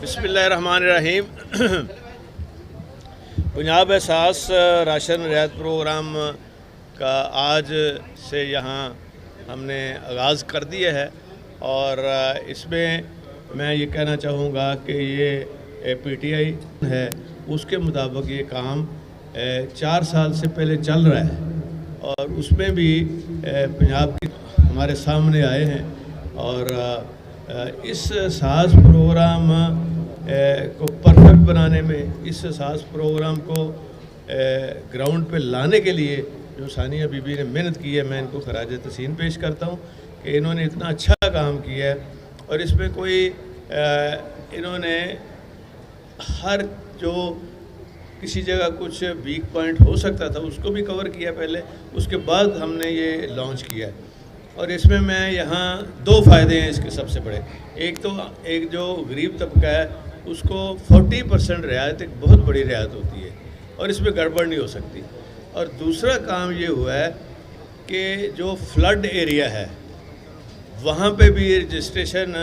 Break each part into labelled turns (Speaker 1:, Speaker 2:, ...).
Speaker 1: बिस्मिल्लाहिर्रहमानिर्रहीम। पंजाब एहसास राशन रियायत प्रोग्राम का आज से यहाँ हमने आगाज़ कर दिया है और इसमें मैं ये कहना चाहूँगा कि ये पीटीआई है उसके मुताबिक ये काम 4 साल से पहले चल रहा है और उसमें भी पंजाब के हमारे सामने आए हैं और इस साज प्रोग्राम को परफेक्ट बनाने में, इस साज प्रोग्राम को ग्राउंड पे लाने के लिए जो सानिया बीबी ने मेहनत की है, मैं इनको खराज तहसीन पेश करता हूँ कि इन्होंने इतना अच्छा काम किया है। और इसमें कोई इन्होंने हर जो किसी जगह कुछ वीक पॉइंट हो सकता था उसको भी कवर किया पहले, उसके बाद हमने ये लॉन्च किया है। और इसमें मैं यहाँ 2 फ़ायदे हैं इसके सबसे बड़े। एक जो गरीब तबका है उसको 40% रियायत एक बहुत बड़ी रियायत होती है और इसमें गड़बड़ नहीं हो सकती। और दूसरा काम ये हुआ है कि जो फ्लड एरिया है वहाँ पे भी रजिस्ट्रेशन,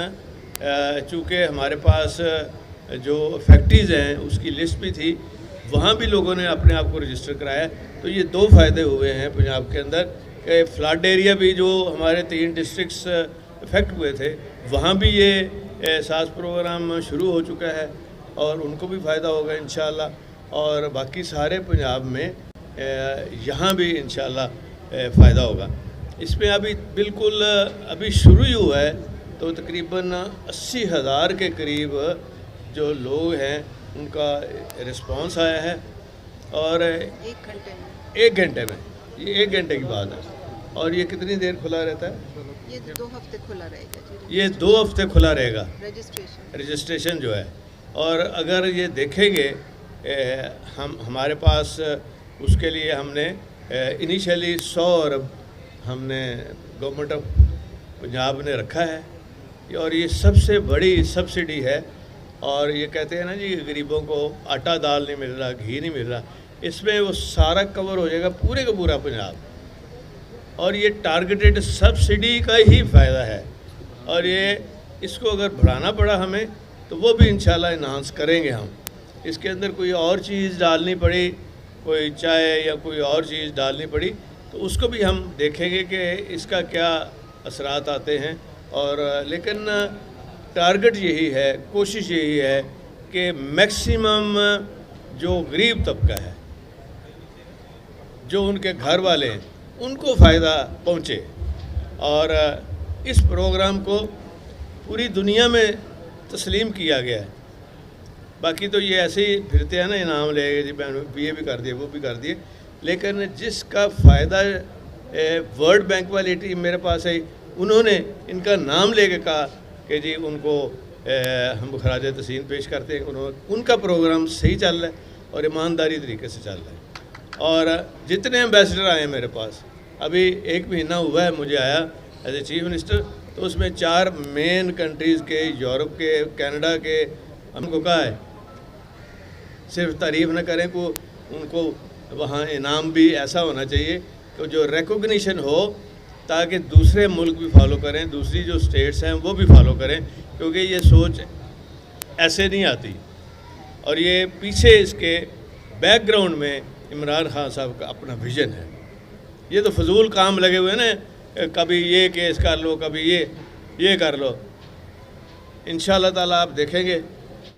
Speaker 1: चूँकि हमारे पास जो फैक्ट्रीज़ हैं उसकी लिस्ट भी थी, वहाँ भी लोगों ने अपने आप को रजिस्टर कराया। तो ये 2 फ़ायदे हुए हैं पंजाब के अंदर कि फ्लड एरिया भी जो हमारे 3 डिस्ट्रिक्ट्स इफेक्ट हुए थे वहाँ भी ये एहसास प्रोग्राम शुरू हो चुका है और उनको भी फ़ायदा होगा इंशाअल्लाह। और बाकी सारे पंजाब में यहाँ भी इंशाअल्लाह फ़ायदा होगा। इसमें अभी बिल्कुल अभी शुरू ही हुआ है तो तकरीबन 80,000 के करीब जो लोग हैं उनका रिस्पांस आया है और 1 घंटे में, ये 1 घंटे की बात है। और ये कितनी देर खुला रहता है?
Speaker 2: ये 2 हफ्ते खुला रहेगा।
Speaker 1: ये 2 हफ्ते खुला रहेगा
Speaker 2: रजिस्ट्रेशन
Speaker 1: जो है। और अगर ये देखेंगे हमारे पास उसके लिए हमने इनिशियली 100 अरब हमने गवर्नमेंट ऑफ पंजाब ने रखा है और ये सबसे बड़ी सब्सिडी है। और ये कहते हैं ना जी, गरीबों को आटा दाल नहीं मिल रहा, घी नहीं मिल रहा, इसमें वो सारा कवर हो जाएगा पूरे का पूरा पंजाब। और ये टारगेटेड सब्सिडी का ही फ़ायदा है और ये इसको अगर बढ़ाना पड़ा हमें तो वो भी इंशाल्लाह इन्हांस करेंगे हम। इसके अंदर कोई और चीज़ डालनी पड़ी, कोई चाय या कोई और चीज़ डालनी पड़ी तो उसको भी हम देखेंगे कि इसका क्या असरात आते हैं। और लेकिन टारगेट यही है, कोशिश यही है कि मैक्सिमम जो गरीब तबका है, जो उनके घर वाले हैं, उनको फ़ायदा पहुँचे। और इस प्रोग्राम को पूरी दुनिया में तस्लीम किया गया है। बाकी तो ये ऐसे ही फिरते हैं ना, इनाम ले गए जी, ये भी कर दिए, वो भी कर दिए, लेकिन जिसका फ़ायदा वर्ल्ड बैंक वाली टीम मेरे पास है, उन्होंने इनका नाम लेके कहा कि जी उनको हम खराज तहसीन पेश करते हैं। उनका प्रोग्राम सही चल रहा है और ईमानदारी तरीके से चल रहा है। और जितने एम्बेसडर आए मेरे पास, अभी 1 महीना हुआ है मुझे आया एज ए चीफ मिनिस्टर, तो उसमें 4 मेन कंट्रीज़ के, यूरोप के, कनाडा के, हमको कहा है सिर्फ तारीफ़ न करें को, उनको वहाँ इनाम भी ऐसा होना चाहिए कि जो रिकॉग्निशन हो ताकि दूसरे मुल्क भी फॉलो करें, दूसरी जो स्टेट्स हैं वो भी फॉलो करें, क्योंकि ये सोच ऐसे नहीं आती। और ये पीछे इसके बैकग्राउंड में इमरान खान साहब का अपना विज़न है। ये तो फजूल काम लगे हुए ना, कभी ये केस कर लो, कभी ये कर लो। इंशाअल्लाह ताला आप देखेंगे